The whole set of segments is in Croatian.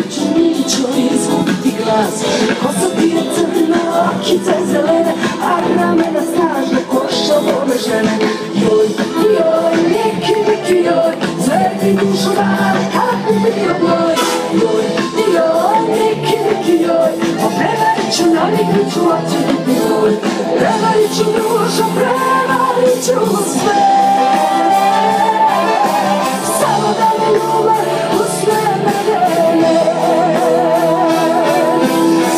ću ničo izgubiti glas. Kosa ti je crna, okice zelene, a ramena snažne koša vole žene. Joj, joj, Niki, Niki, joj, sve ti dušu dale, kad bi bio moj. Joj, joj, Niki, Niki, joj, prevarit ću, naviknut ću, a će biti moj. Prevarit ću dušo, prevarit ću sve. Samo da me ljube u sve medene.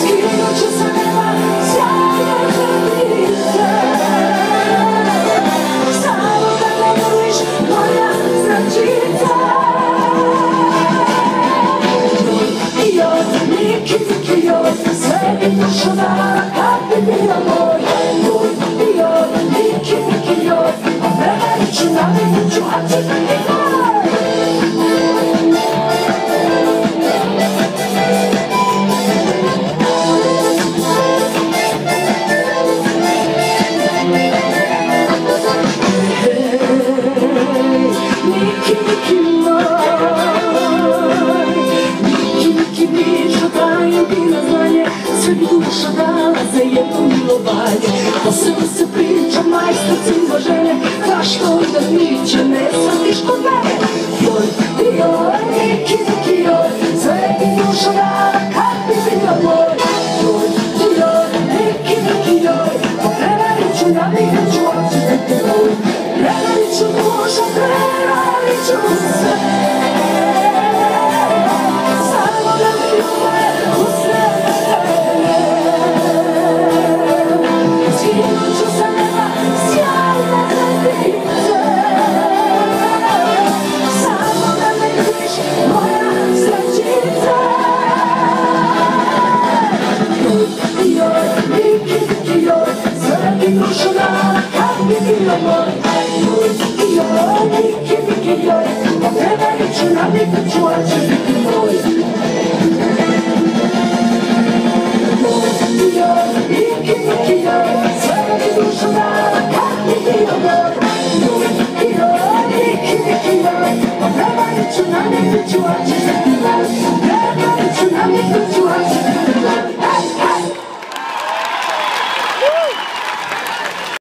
Skinut ću sa neba sjajne kredice. Samo da me voliš, moja zračica. Joj, joj, Niki, Niki, joj, sve bi dušo dala kad bi bio moj. Joj, joj, Niki, Niki, joj, prevarit ću, naviknut ću, a će biti moj. Niki, Niki moj, Niki, Niki mišo, dajem ti na znanje, sve bi duša dala za jedno milovanje. Posebno se priča, majstor cimba žene, zašto da niće ne shvatiš kod mene? Joj, joj, Niki, Niki, joj, sve bi duša dala kad bi bio moj. Joj, joj, Niki, Niki, joj, prevarit ću, naviknut ću, a će biti moj. Prevarit ću dušo, prevarit ću sve. Samo da me ljube u sve medene. Skinut ću sa neba sjajne kredice. Samo da me ljubiš, moja srećica. Joj, joj, Niki, Niki, joj, sve bi dušo dala kad bi bio moj. Joj, joj, Niki, Niki, joj, prevarit ću, naviknut ću, a će biti moj.